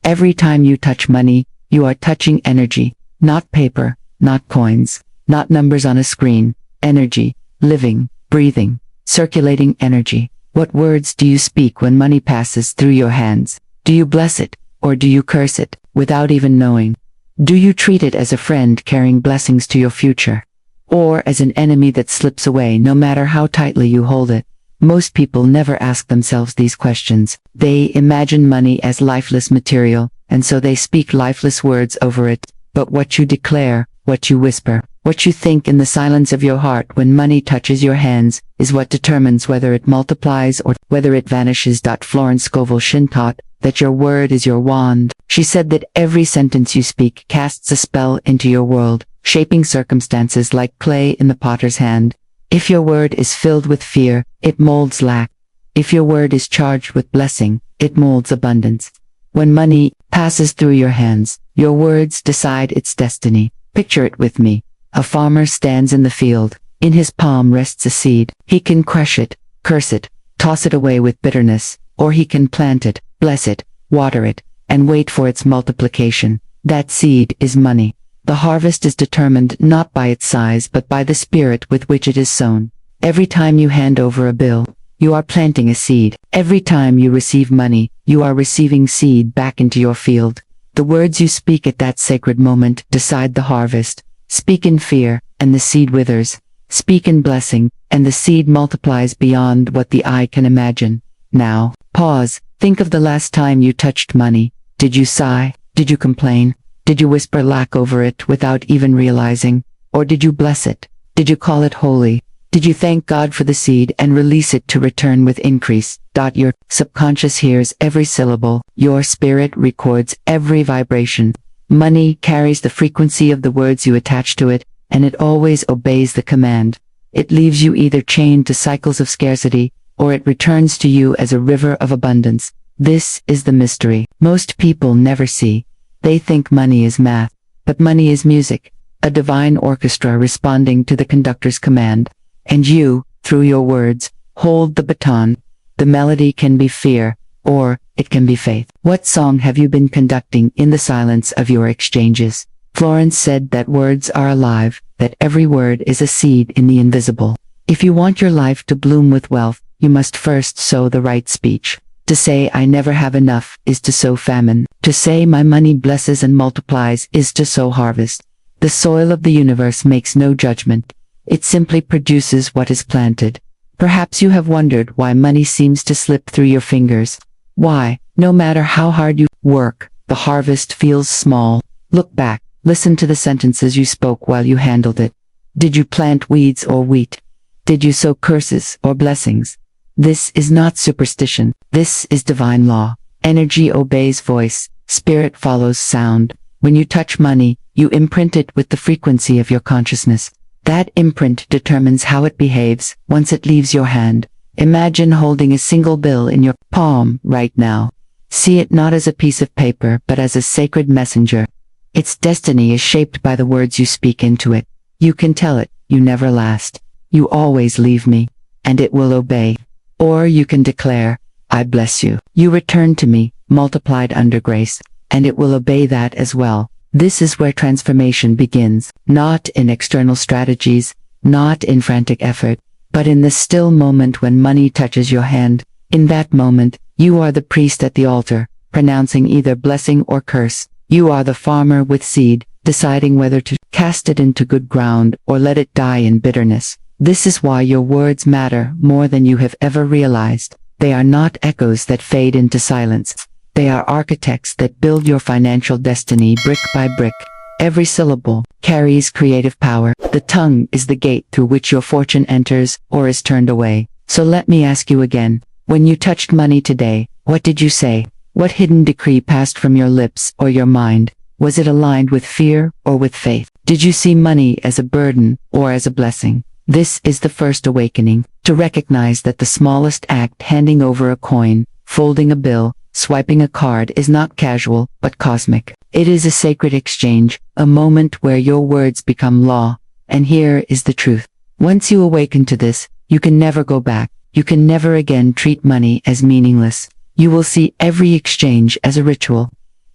Every time you touch money, you are touching energy, not paper, not coins, not numbers on a screen, energy, living, breathing, circulating energy. What words do you speak when money passes through your hands? Do you bless it, or do you curse it, without even knowing? Do you treat it as a friend carrying blessings to your future, or as an enemy that slips away no matter how tightly you hold it? Most people never ask themselves these questions. They imagine money as lifeless material, and so they speak lifeless words over it. But what you declare, what you whisper, what you think in the silence of your heart when money touches your hands, is what determines whether it multiplies or whether it vanishes. Florence Scovel Shinn taught that your word is your wand. She said that every sentence you speak casts a spell into your world, shaping circumstances like clay in the potter's hand. If your word is filled with fear, it molds lack. If your word is charged with blessing, it molds abundance. When money passes through your hands, your words decide its destiny. Picture it with me. A farmer stands in the field. In his palm rests a seed. He can crush it, curse it, toss it away with bitterness, or he can plant it, bless it, water it, and wait for its multiplication. That seed is money. The harvest is determined not by its size but by the spirit with which it is sown. Every time you hand over a bill, you are planting a seed. Every time you receive money, you are receiving seed back into your field. The words you speak at that sacred moment decide the harvest. Speak in fear, and the seed withers. Speak in blessing, and the seed multiplies beyond what the eye can imagine. Now, pause. Think of the last time you touched money. Did you sigh? Did you complain? Did you whisper lack over it without even realizing? Or did you bless it? Did you call it holy? Did you thank God for the seed and release it to return with increase? Your subconscious hears every syllable. Your spirit records every vibration. Money carries the frequency of the words you attach to it, and it always obeys the command. It leaves you either chained to cycles of scarcity, or it returns to you as a river of abundance. This is the mystery most people never see. They think money is math, but money is music, a divine orchestra responding to the conductor's command. And you, through your words, hold the baton. The melody can be fear, or it can be faith. What song have you been conducting in the silence of your exchanges? Florence said that words are alive, that every word is a seed in the invisible. If you want your life to bloom with wealth, you must first sow the right speech. To say I never have enough is to sow famine. To say my money blesses and multiplies is to sow harvest. The soil of the universe makes no judgment. It simply produces what is planted. Perhaps you have wondered why money seems to slip through your fingers. Why, no matter how hard you work, the harvest feels small. Look back, listen to the sentences you spoke while you handled it. Did you plant weeds or wheat? Did you sow curses or blessings? This is not superstition. This is divine law. Energy obeys voice. Spirit follows sound. When you touch money, you imprint it with the frequency of your consciousness. That imprint determines how it behaves once it leaves your hand. Imagine holding a single bill in your palm right now. See it not as a piece of paper but as a sacred messenger. Its destiny is shaped by the words you speak into it. You can tell it, you never last. You always leave me, and it will obey. Or you can declare, I bless you. You return to me, multiplied under grace, and it will obey that as well. This is where transformation begins, not in external strategies, not in frantic effort, but in the still moment when money touches your hand. In that moment, you are the priest at the altar, pronouncing either blessing or curse. You are the farmer with seed, deciding whether to cast it into good ground or let it die in bitterness. This is why your words matter more than you have ever realized. They are not echoes that fade into silence. They are architects that build your financial destiny brick by brick. Every syllable carries creative power. The tongue is the gate through which your fortune enters or is turned away. So let me ask you again. When you touched money today, what did you say? What hidden decree passed from your lips or your mind? Was it aligned with fear or with faith? Did you see money as a burden or as a blessing? This is the first awakening, to recognize that the smallest act, handing over a coin, folding a bill, swiping a card, is not casual, but cosmic. It is a sacred exchange, a moment where your words become law. And here is the truth. Once you awaken to this, you can never go back. You can never again treat money as meaningless. You will see every exchange as a ritual.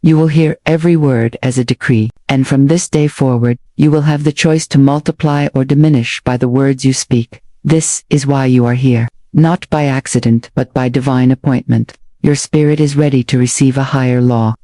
You will hear every word as a decree, and from this day forward, you will have the choice to multiply or diminish by the words you speak. This is why you are here, not by accident but by divine appointment. Your spirit is ready to receive a higher law.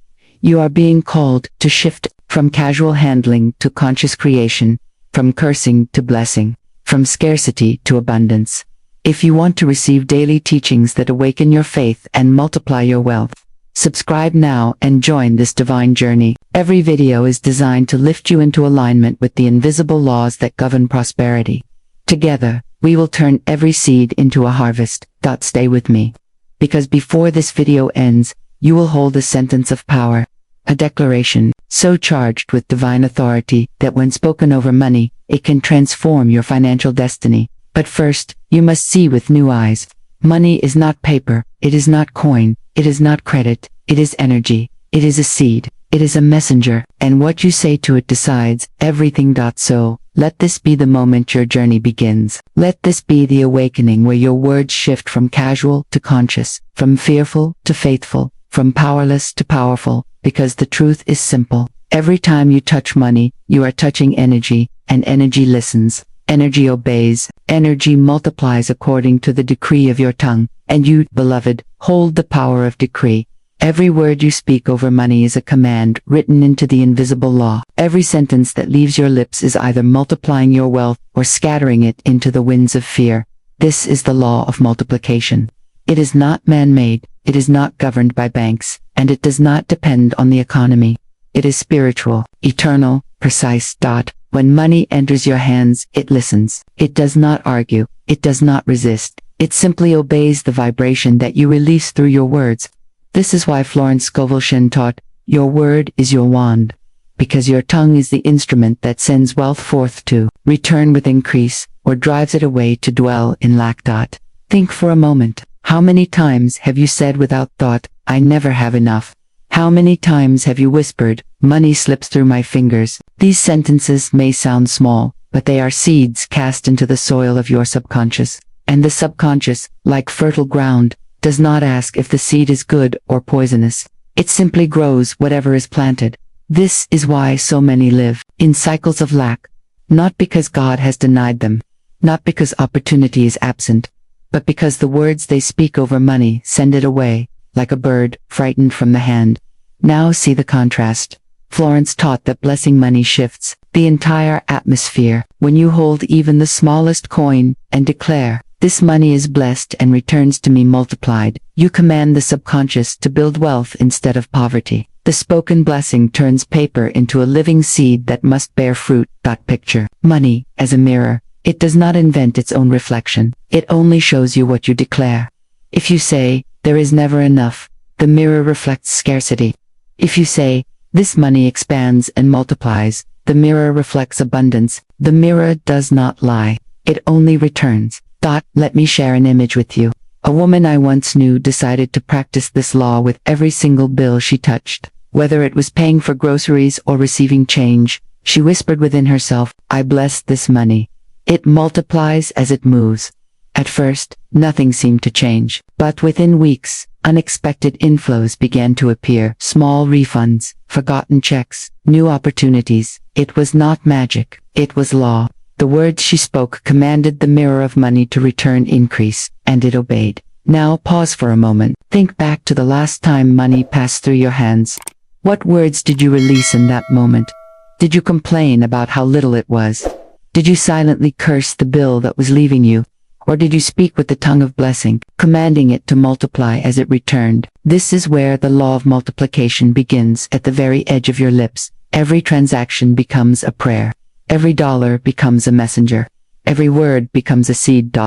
You are being called to shift from casual handling to conscious creation, from cursing to blessing, from scarcity to abundance. If you want to receive daily teachings that awaken your faith and multiply your wealth, subscribe now and join this divine journey. Every video is designed to lift you into alignment with the invisible laws that govern prosperity. Together, we will turn every seed into a harvest. Stay with me. Because before this video ends, you will hold a sentence of power, a declaration, so charged with divine authority that when spoken over money, it can transform your financial destiny. But first, you must see with new eyes. Money is not paper, it is not coin, it is not credit, it is energy, it is a seed, it is a messenger, and what you say to it decides everything. So, let this be the moment your journey begins. Let this be the awakening where your words shift from casual to conscious, from fearful to faithful, from powerless to powerful, because the truth is simple. Every time you touch money, you are touching energy, and energy listens. Energy obeys, energy multiplies according to the decree of your tongue, and you, beloved, hold the power of decree. Every word you speak over money is a command written into the invisible law. Every sentence that leaves your lips is either multiplying your wealth or scattering it into the winds of fear. This is the law of multiplication. It is not man-made, it is not governed by banks, and it does not depend on the economy. It is spiritual, eternal, precise. When money enters your hands, it listens. It does not argue. It does not resist. It simply obeys the vibration that you release through your words. This is why Florence Scovel Shinn taught, your word is your wand. Because your tongue is the instrument that sends wealth forth to return with increase, or drives it away to dwell in lack. Think for a moment. How many times have you said without thought, I never have enough? How many times have you whispered, money slips through my fingers? These sentences may sound small, but they are seeds cast into the soil of your subconscious. And the subconscious, like fertile ground, does not ask if the seed is good or poisonous. It simply grows whatever is planted. This is why so many live in cycles of lack. Not because God has denied them, not because opportunity is absent, but because the words they speak over money send it away, like a bird frightened from the hand. Now see the contrast. Florence taught that blessing money shifts the entire atmosphere. When you hold even the smallest coin and declare, this money is blessed and returns to me multiplied, you command the subconscious to build wealth instead of poverty. The spoken blessing turns paper into a living seed that must bear fruit. Picture money as a mirror. It does not invent its own reflection. It only shows you what you declare. If you say, there is never enough, the mirror reflects scarcity. If you say, this money expands and multiplies, the mirror reflects abundance. The mirror does not lie. It only returns. Let me share an image with you. A woman I once knew decided to practice this law with every single bill she touched. Whether it was paying for groceries or receiving change, she whispered within herself, I bless this money. It multiplies as it moves. At first, nothing seemed to change, but within weeks, unexpected inflows began to appear. Small refunds, forgotten checks, new opportunities. It was not magic, it was law. The words she spoke commanded the mirror of money to return increase, and it obeyed. Now pause for a moment. Think back to the last time money passed through your hands. What words did you release in that moment? Did you complain about how little it was? Did you silently curse the bill that was leaving you? Or did you speak with the tongue of blessing, commanding it to multiply as it returned? This is where the law of multiplication begins, at the very edge of your lips. Every transaction becomes a prayer. Every dollar becomes a messenger. Every word becomes a seed.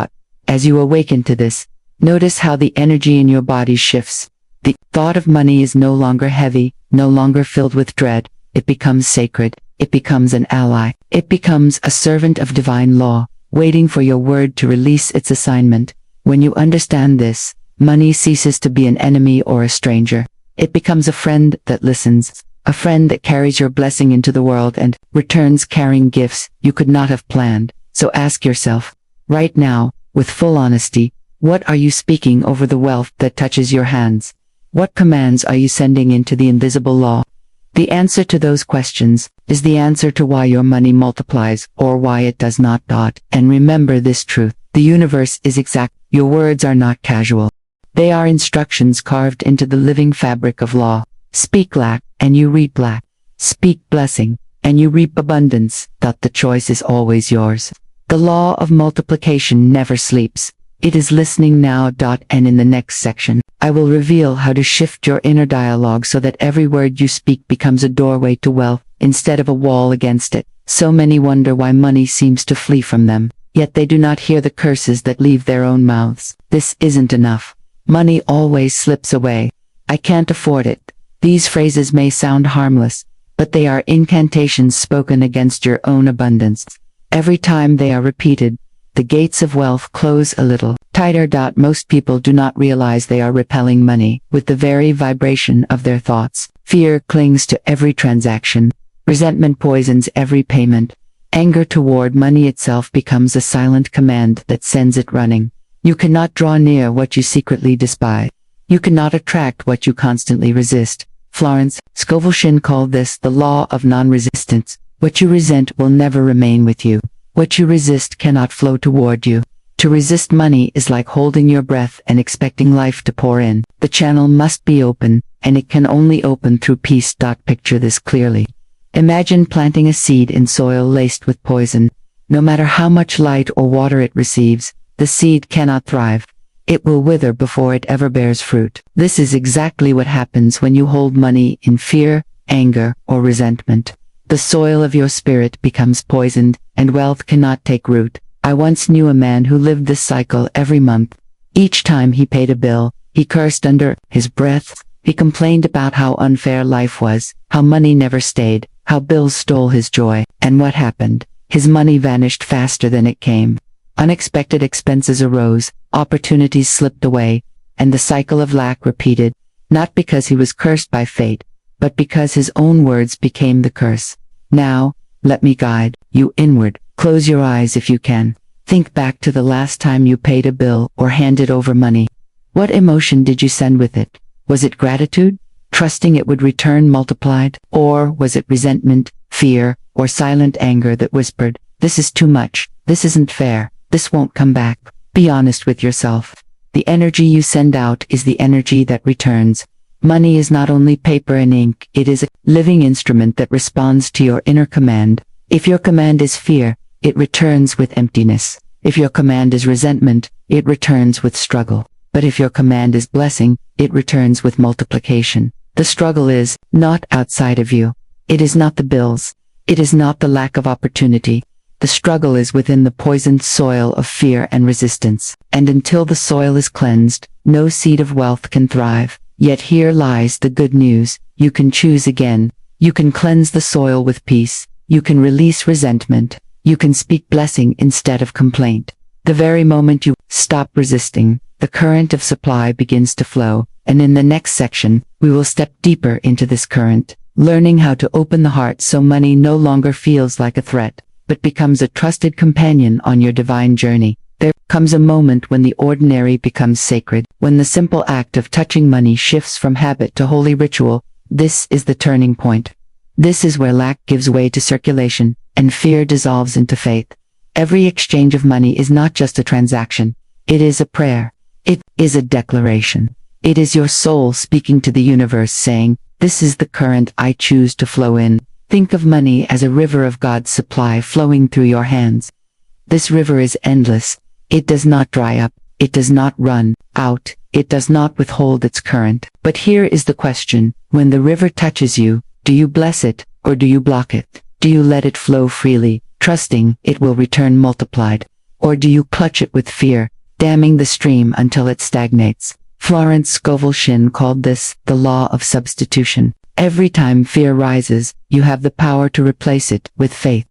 As you awaken to this, notice how the energy in your body shifts. The thought of money is no longer heavy, no longer filled with dread. It becomes sacred. It becomes an ally. It becomes a servant of divine law, waiting for your word to release its assignment. When you understand this, money ceases to be an enemy or a stranger. It becomes a friend that listens, a friend that carries your blessing into the world and returns carrying gifts you could not have planned. So ask yourself, right now, with full honesty, what are you speaking over the wealth that touches your hands? What commands are you sending into the invisible law? The answer to those questions is the answer to why your money multiplies or why it does not. And remember this truth. The universe is exact. Your words are not casual. They are instructions carved into the living fabric of law. Speak lack, and you reap lack. Speak blessing, and you reap abundance. The choice is always yours. The law of multiplication never sleeps. It is listening now. And in the next section, I will reveal how to shift your inner dialogue so that every word you speak becomes a doorway to wealth, instead of a wall against it. So many wonder why money seems to flee from them, yet they do not hear the curses that leave their own mouths. This isn't enough. Money always slips away. I can't afford it. These phrases may sound harmless, but they are incantations spoken against your own abundance. Every time they are repeated, the gates of wealth close a little tighter. Most people do not realize they are repelling money with the very vibration of their thoughts. Fear clings to every transaction. Resentment poisons every payment. Anger toward money itself becomes a silent command that sends it running. You cannot draw near what you secretly despise. You cannot attract what you constantly resist. Florence Scovel Shinn called this the law of non-resistance. What you resent will never remain with you. What you resist cannot flow toward you. To resist money is like holding your breath and expecting life to pour in. The channel must be open, and it can only open through peace. Picture this clearly. Imagine planting a seed in soil laced with poison. No matter how much light or water it receives, the seed cannot thrive. It will wither before it ever bears fruit. This is exactly what happens when you hold money in fear, anger, or resentment. The soil of your spirit becomes poisoned, and wealth cannot take root. I once knew a man who lived this cycle every month. Each time he paid a bill, he cursed under his breath. He complained about how unfair life was, how money never stayed, how bills stole his joy. And what happened? His money vanished faster than it came. Unexpected expenses arose, opportunities slipped away, and the cycle of lack repeated, not because he was cursed by fate, but because his own words became the curse. Now, let me guide you inward. Close your eyes if you can. Think back to the last time you paid a bill or handed over money. What emotion did you send with it? Was it gratitude, trusting it would return multiplied? Or was it resentment, fear, or silent anger that whispered, "This is too much, this isn't fair, this won't come back"? Be honest with yourself. The energy you send out is the energy that returns. Money is not only paper and ink, it is a living instrument that responds to your inner command. If your command is fear, it returns with emptiness. If your command is resentment, it returns with struggle. But if your command is blessing, it returns with multiplication. The struggle is not outside of you. It is not the bills. It is not the lack of opportunity. The struggle is within the poisoned soil of fear and resistance. And until the soil is cleansed, no seed of wealth can thrive. Yet here lies the good news. You can choose again. You can cleanse the soil with peace. You can release resentment. You can speak blessing instead of complaint. The very moment you stop resisting, the current of supply begins to flow. And in the next section, we will step deeper into this current, learning how to open the heart so money no longer feels like a threat, but becomes a trusted companion on your divine journey. There comes a moment when the ordinary becomes sacred, when the simple act of touching money shifts from habit to holy ritual. This is the turning point. This is where lack gives way to circulation, and fear dissolves into faith. Every exchange of money is not just a transaction. It is a prayer. It is a declaration. It is your soul speaking to the universe saying, "This is the current I choose to flow in." Think of money as a river of God's supply flowing through your hands. This river is endless. It does not dry up. It does not run out. It does not withhold its current. But here is the question. When the river touches you, do you bless it, or do you block it? Do you let it flow freely, trusting it will return multiplied? Or do you clutch it with fear, damming the stream until it stagnates? Florence Scovel Shinn called this the law of substitution. Every time fear rises, you have the power to replace it with faith.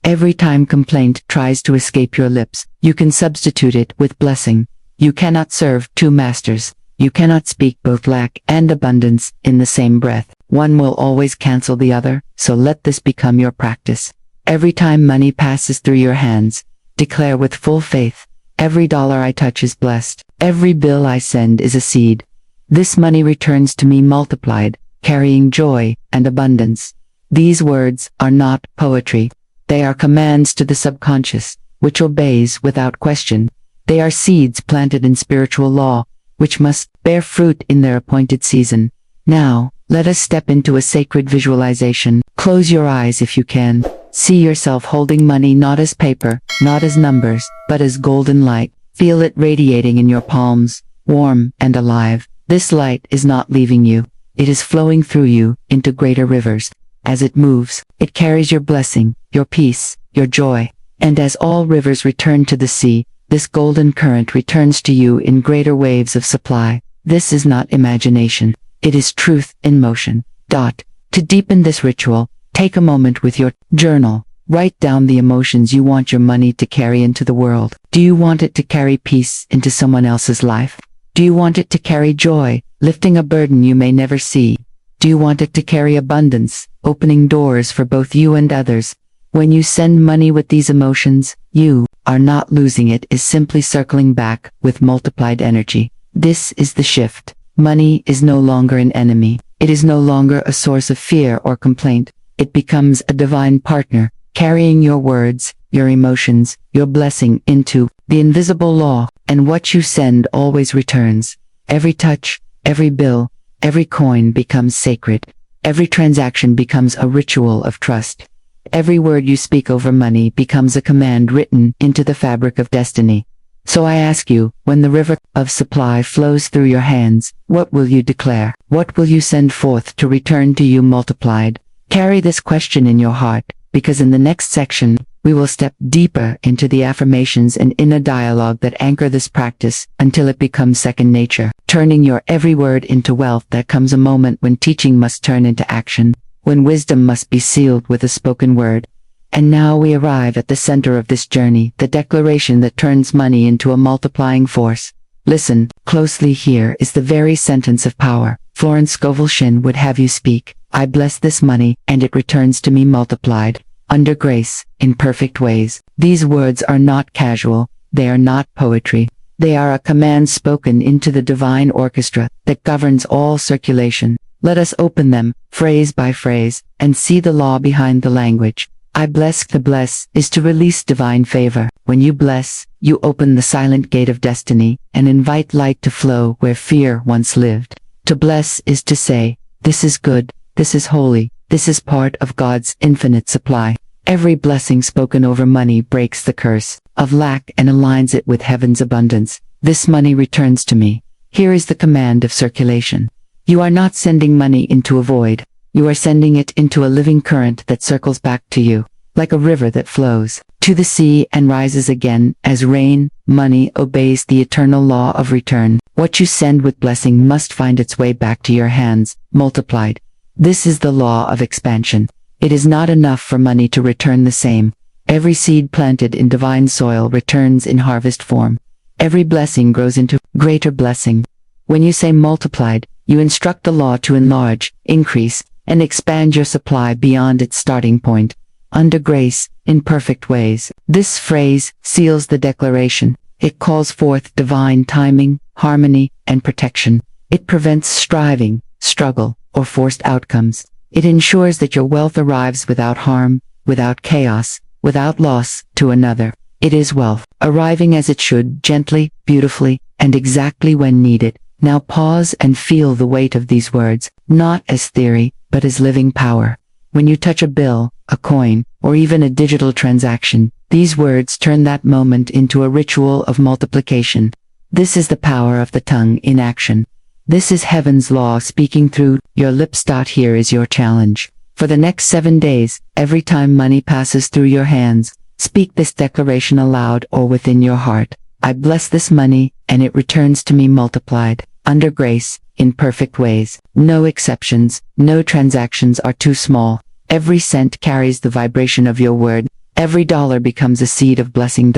Every time complaint tries to escape your lips, you can substitute it with blessing. You cannot serve two masters. You cannot speak both lack and abundance in the same breath. One will always cancel the other, so let this become your practice. Every time money passes through your hands, declare with full faith, "Every dollar I touch is blessed. Every bill I send is a seed. This money returns to me multiplied, carrying joy and abundance. These words are not poetry. They are commands to the subconscious, which obeys without question. They are seeds planted in spiritual law, which must bear fruit in their appointed season. Now, let us step into a sacred visualization. Close your eyes if you can. See yourself holding money not as paper, not as numbers, but as golden light. Feel it radiating in your palms, warm and alive. This light is not leaving you. It is flowing through you into greater rivers. As it moves, it carries your blessing, your peace, your joy. And as all rivers return to the sea, this golden current returns to you in greater waves of supply. This is not imagination. It is truth in motion. To deepen this ritual, take a moment with your journal. Write down the emotions you want your money to carry into the world. Do you want it to carry peace into someone else's life? Do you want it to carry joy, lifting a burden you may never see? Do you want it to carry abundance, opening doors for both you and others? When you send money with these emotions, you are not losing it, is simply circling back with multiplied energy. This is the shift. Money is no longer an enemy. It is no longer a source of fear or complaint. It becomes a divine partner, carrying your words, your emotions, your blessing into the invisible law, and what you send always returns. Every touch, every bill, every coin becomes sacred. Every transaction becomes a ritual of trust. Every word you speak over money becomes a command written into the fabric of destiny. So I ask you, when the river of supply flows through your hands, what will you declare? What will you send forth to return to you multiplied? Carry this question in your heart, because in the next section, we will step deeper into the affirmations and inner dialogue that anchor this practice until it becomes second nature, turning your every word into wealth. There comes a moment when teaching must turn into action, when wisdom must be sealed with a spoken word. And now we arrive at the center of this journey, the declaration that turns money into a multiplying force. Listen closely. Here is the very sentence of power. Florence Scovel Shinn would have you speak. I bless this money, and it returns to me multiplied, under grace, in perfect ways. These words are not casual. They are not poetry. They are a command spoken into the divine orchestra that governs all circulation. Let us open them, phrase by phrase, and see the law behind the language. I bless. To bless is to release divine favor. When you bless, you open the silent gate of destiny and invite light to flow where fear once lived. To bless is to say, this is good, this is holy, this is part of God's infinite supply. Every blessing spoken over money breaks the curse of lack and aligns it with heaven's abundance. This money returns to me. Here is the command of circulation. You are not sending money into a void. You are sending it into a living current that circles back to you, like a river that flows to the sea and rises again as rain. Money obeys the eternal law of return. What you send with blessing must find its way back to your hands, multiplied. This is the law of expansion. It is not enough for money to return the same. Every seed planted in divine soil returns in harvest form. Every blessing grows into greater blessing. When you say multiplied, you instruct the law to enlarge, increase, and expand your supply beyond its starting point. Under grace, in perfect ways. This phrase seals the declaration. It calls forth divine timing, harmony, and protection. It prevents striving, struggle, or forced outcomes. It ensures that your wealth arrives without harm, without chaos, without loss to another. It is wealth, arriving as it should, gently, beautifully, and exactly when needed. Now pause and feel the weight of these words, not as theory, but as living power. When you touch a bill, a coin, or even a digital transaction, these words turn that moment into a ritual of multiplication. This is the power of the tongue in action. This is heaven's law speaking through your lips. Here is your challenge. For the next 7 days, every time money passes through your hands, speak this declaration aloud or within your heart. I bless this money, and it returns to me multiplied, under grace, in perfect ways. No exceptions, no transactions are too small. Every cent carries the vibration of your word. Every dollar becomes a seed of blessing.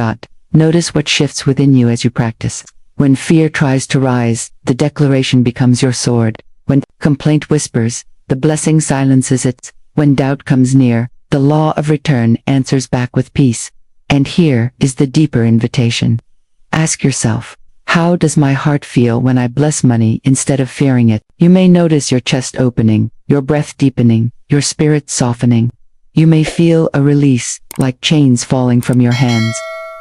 Notice what shifts within you as you practice. When fear tries to rise, the declaration becomes your sword. When complaint whispers, the blessing silences it. When doubt comes near, the law of return answers back with peace. And here is the deeper invitation. Ask yourself, How does my heart feel when I bless money instead of fearing it? You may notice your chest opening, your breath deepening, your spirit softening. You may feel a release, like chains falling from your hands.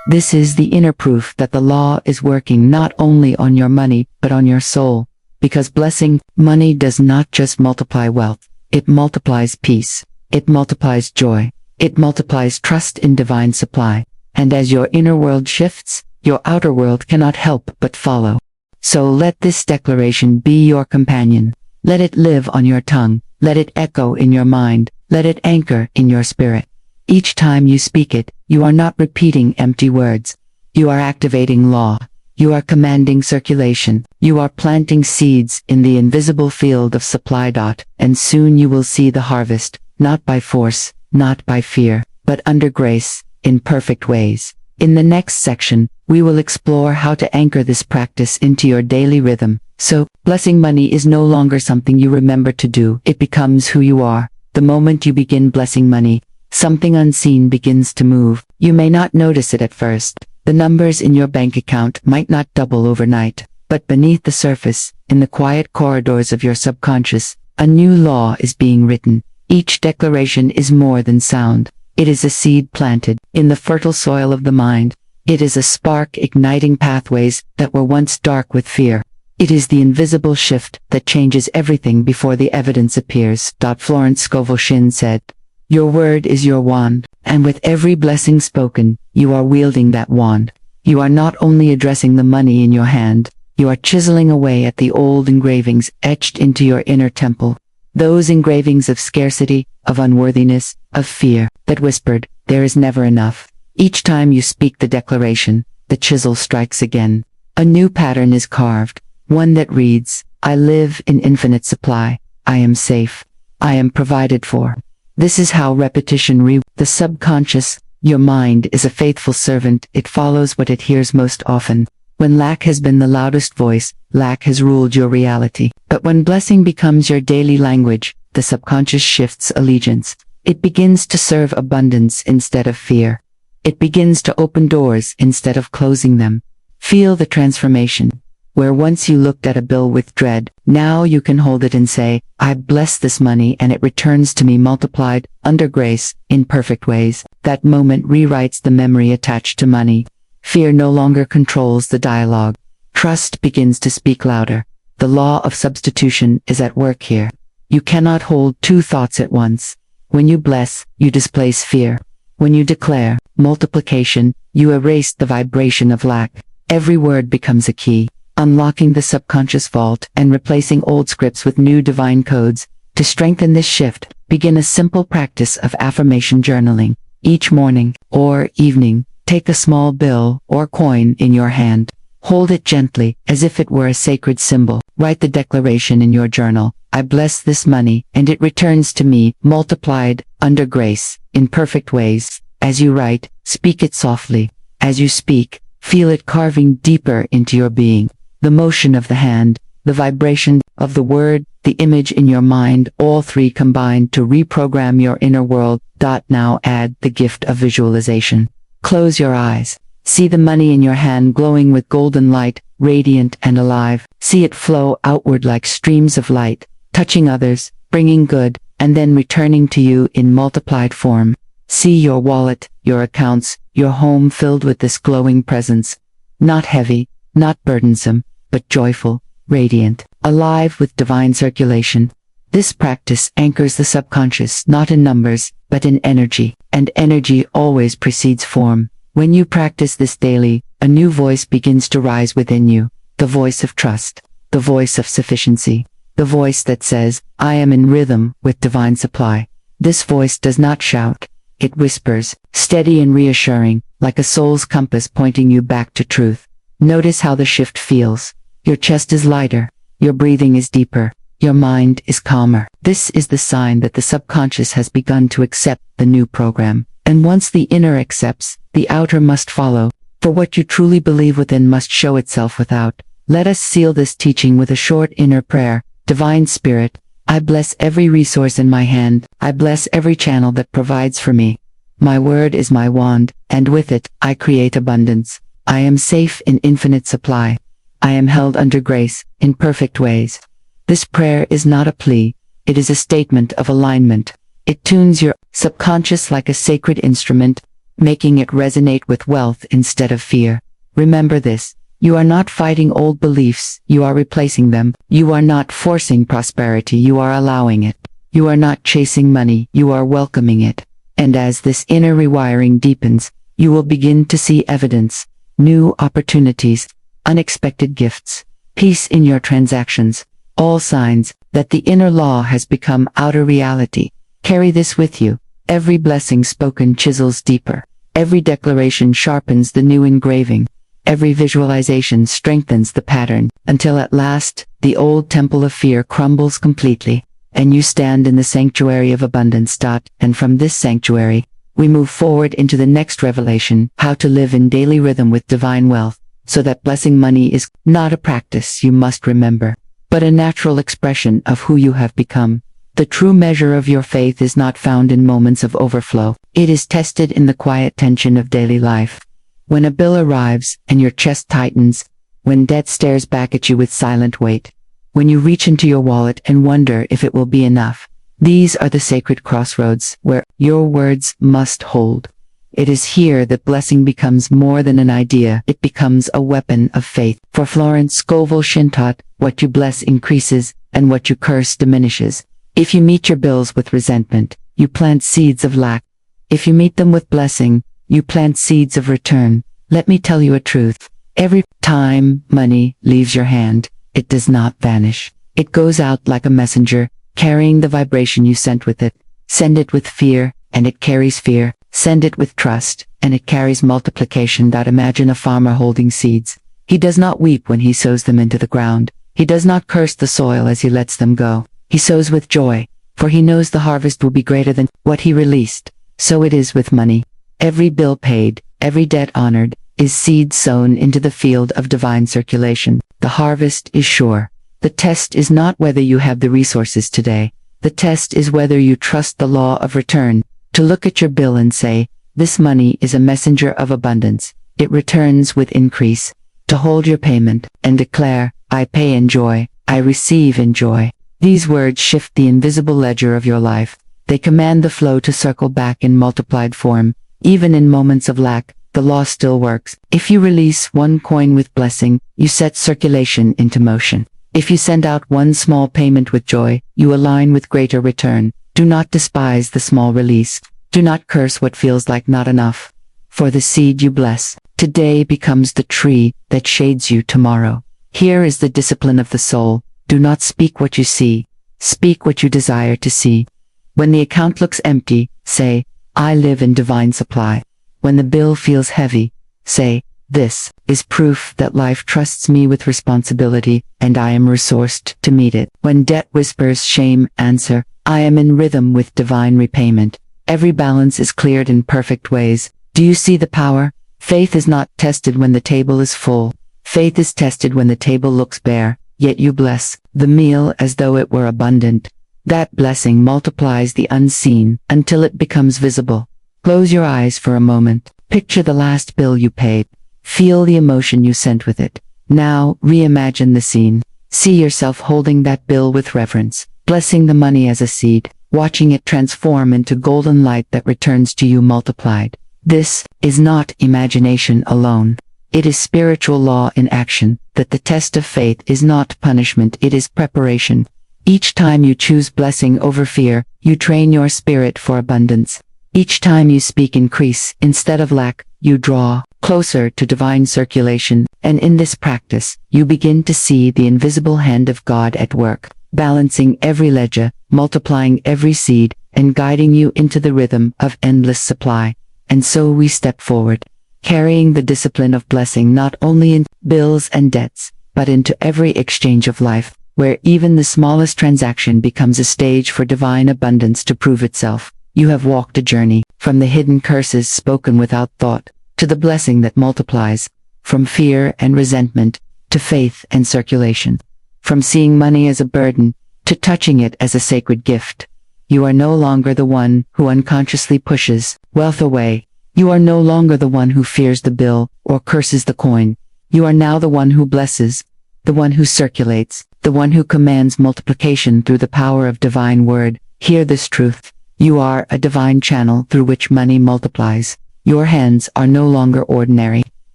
This is the inner proof that the law is working not only on your money, but on your soul. Because blessing money does not just multiply wealth, it multiplies peace, it multiplies joy, it multiplies trust in divine supply. And as your inner world shifts, your outer world cannot help but follow. So let this declaration be your companion. Let it live on your tongue, let it echo in your mind, let it anchor in your spirit. Each time you speak it, you are not repeating empty words. You are activating law. You are commanding circulation. You are planting seeds in the invisible field of supply. And soon you will see the harvest, not by force, not by fear, but under grace, in perfect ways. In the next section, we will explore how to anchor this practice into your daily rhythm. So, blessing money is no longer something you remember to do. It becomes who you are. The moment you begin blessing money, something unseen begins to move. You may not notice it at first. The numbers in your bank account might not double overnight. But beneath the surface, in the quiet corridors of your subconscious, a new law is being written. Each declaration is more than sound. It is a seed planted in the fertile soil of the mind. It is a spark igniting pathways that were once dark with fear. It is the invisible shift that changes everything before the evidence appears. Florence Scovel Shinn said, "Your word is your wand, and with every blessing spoken, you are wielding that wand. You are not only addressing the money in your hand, you are chiseling away at the old engravings etched into your inner temple. Those engravings of scarcity, of unworthiness, of fear, that whispered, 'There is never enough.' Each time you speak the declaration, the chisel strikes again. A new pattern is carved, one that reads, 'I live in infinite supply. I am safe. I am provided for.' This is how repetition the subconscious. Your mind is a faithful servant. It follows what it hears most often. When lack has been the loudest voice, lack has ruled your reality. But when blessing becomes your daily language, the subconscious shifts allegiance. It begins to serve abundance instead of fear. It begins to open doors instead of closing them. Feel the transformation. Where once you looked at a bill with dread, now you can hold it and say, 'I bless this money and it returns to me multiplied, under grace, in perfect ways.' That moment rewrites the memory attached to money. Fear no longer controls the dialogue. Trust begins to speak louder. The law of substitution is at work here. You cannot hold two thoughts at once. When you bless, you displace fear. When you declare multiplication, you erase the vibration of lack. Every word becomes a key, unlocking the subconscious vault and replacing old scripts with new divine codes. To strengthen this shift, begin a simple practice of affirmation journaling. Each morning or evening, take a small bill or coin in your hand. Hold it gently, as if it were a sacred symbol. Write the declaration in your journal. "I bless this money, and it returns to me, multiplied, under grace, in perfect ways." As you write, speak it softly. As you speak, feel it carving deeper into your being. The motion of the hand, the vibration of the word, the image in your mind, all three combine to reprogram your inner world. Now add the gift of visualization. Close your eyes. See the money in your hand glowing with golden light, radiant and alive. See it flow outward like streams of light, touching others, bringing good, and then returning to you in multiplied form. See your wallet, your accounts, your home filled with this glowing presence. Not heavy, not burdensome, but joyful, radiant, alive with divine circulation. This practice anchors the subconscious not in numbers, but in energy, and energy always precedes form. When you practice this daily, a new voice begins to rise within you, the voice of trust, the voice of sufficiency, the voice that says, "I am in rhythm with divine supply." This voice does not shout, it whispers, steady and reassuring, like a soul's compass pointing you back to truth. Notice how the shift feels. Your chest is lighter, your breathing is deeper, your mind is calmer. This is the sign that the subconscious has begun to accept the new program. And once the inner accepts, the outer must follow, for what you truly believe within must show itself without. Let us seal this teaching with a short inner prayer. Divine Spirit, I bless every resource in my hand. I bless every channel that provides for me. My word is my wand, and with it, I create abundance. I am safe in infinite supply. I am held under grace, in perfect ways. This prayer is not a plea, it is a statement of alignment. It tunes your subconscious like a sacred instrument, making it resonate with wealth instead of fear. Remember this. You are not fighting old beliefs, you are replacing them. You are not forcing prosperity, you are allowing it. You are not chasing money, you are welcoming it. And as this inner rewiring deepens, you will begin to see evidence, new opportunities, unexpected gifts, peace in your transactions, all signs that the inner law has become outer reality. Carry this with you. Every blessing spoken chisels deeper. Every declaration sharpens the new engraving. Every visualization strengthens the pattern, until at last, the old temple of fear crumbles completely, and you stand in the sanctuary of abundance. And from this sanctuary, we move forward into the next revelation, how to live in daily rhythm with divine wealth, so that blessing money is not a practice you must remember, but a natural expression of who you have become. The true measure of your faith is not found in moments of overflow, it is tested in the quiet tension of daily life. When a bill arrives and your chest tightens, when debt stares back at you with silent weight, when you reach into your wallet and wonder if it will be enough, these are the sacred crossroads where your words must hold. It is here that blessing becomes more than an idea, it becomes a weapon of faith. For Florence Scovel Shinn taught, what you bless increases, and what you curse diminishes. If you meet your bills with resentment, you plant seeds of lack. If you meet them with blessing, you plant seeds of return. Let me tell you a truth. Every time money leaves your hand, it does not vanish. It goes out like a messenger, carrying the vibration you sent with it. Send it with fear, and it carries fear. Send it with trust, and it carries multiplication. Imagine a farmer holding seeds. He does not weep when he sows them into the ground. He does not curse the soil as he lets them go. He sows with joy, for he knows the harvest will be greater than what he released. So it is with money. Every bill paid, every debt honored, is seed sown into the field of divine circulation. The harvest is sure. The test is not whether you have the resources today. The test is whether you trust the law of return. To look at your bill and say, this money is a messenger of abundance. It returns with increase. To hold your payment and declare, I pay in joy, I receive in joy. These words shift the invisible ledger of your life. They command the flow to circle back in multiplied form. Even in moments of lack, the law still works. If you release one coin with blessing, you set circulation into motion. If you send out one small payment with joy, you align with greater return. Do not despise the small release. Do not curse what feels like not enough. For the seed you bless today becomes the tree that shades you tomorrow. Here is the discipline of the soul. Do not speak what you see. Speak what you desire to see. When the account looks empty, say, I live in divine supply. When the bill feels heavy, say, this is proof that life trusts me with responsibility, and I am resourced to meet it. When debt whispers shame, answer, I am in rhythm with divine repayment. Every balance is cleared in perfect ways. Do you see the power? Faith is not tested when the table is full. Faith is tested when the table looks bare, yet you bless the meal as though it were abundant. That blessing multiplies the unseen until it becomes visible. Close your eyes for a moment. Picture the last bill you paid. Feel the emotion you sent with it. Now, reimagine the scene. See yourself holding that bill with reverence, blessing the money as a seed, watching it transform into golden light that returns to you multiplied. This is not imagination alone. It is spiritual law in action, that the test of faith is not punishment, it is preparation. Each time you choose blessing over fear, you train your spirit for abundance. Each time you speak increase instead of lack, you draw closer to divine circulation, and in this practice, you begin to see the invisible hand of God at work, balancing every ledger, multiplying every seed, and guiding you into the rhythm of endless supply. And so we step forward, carrying the discipline of blessing not only in bills and debts, but into every exchange of life, where even the smallest transaction becomes a stage for divine abundance to prove itself. You have walked a journey, from the hidden curses spoken without thought, to the blessing that multiplies, from fear and resentment, to faith and circulation, from seeing money as a burden, to touching it as a sacred gift. You are no longer the one who unconsciously pushes wealth away. You are no longer the one who fears the bill or curses the coin. You are now the one who blesses, the one who circulates, the one who commands multiplication through the power of divine word. Hear this truth. You are a divine channel through which money multiplies. Your hands are no longer ordinary.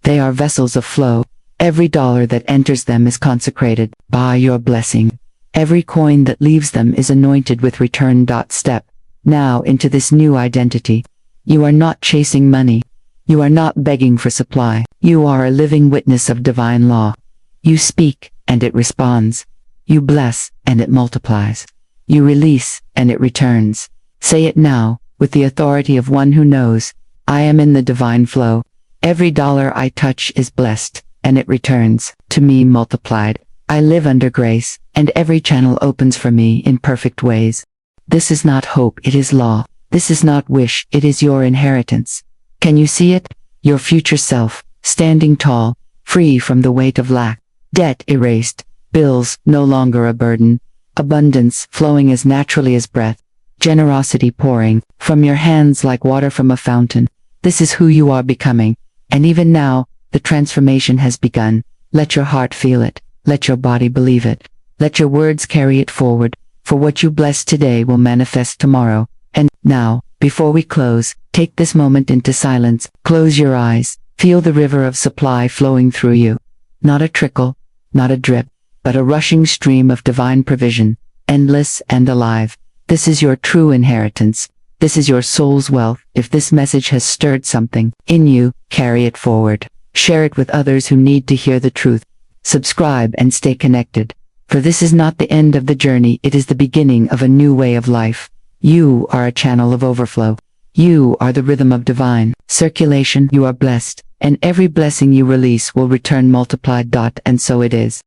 They are vessels of flow. Every dollar that enters them is consecrated by your blessing. Every coin that leaves them is anointed with return. Step now into this new identity. You are not chasing money. You are not begging for supply. You are a living witness of divine law. You speak, and it responds. You bless, and it multiplies. You release, and it returns. Say it now, with the authority of one who knows. I am in the divine flow. Every dollar I touch is blessed, and it returns to me multiplied. I live under grace, and every channel opens for me in perfect ways. This is not hope, it is law. This is not wish, it is your inheritance. Can you see it? Your future self, standing tall, free from the weight of lack, debt erased, bills no longer a burden, abundance flowing as naturally as breath, generosity pouring from your hands like water from a fountain. This is who you are becoming, and even now, the transformation has begun. Let your heart feel it, let your body believe it, let your words carry it forward, for what you bless today will manifest tomorrow. And now, before we close, take this moment into silence, close your eyes, feel the river of supply flowing through you. Not a trickle, not a drip, but a rushing stream of divine provision, endless and alive. This is your true inheritance. This is your soul's wealth. If this message has stirred something in you, carry it forward. Share it with others who need to hear the truth. Subscribe and stay connected. For this is not the end of the journey, it is the beginning of a new way of life. You are a channel of overflow. You are the rhythm of divine circulation. You are blessed, and every blessing you release will return multiplied. And so it is.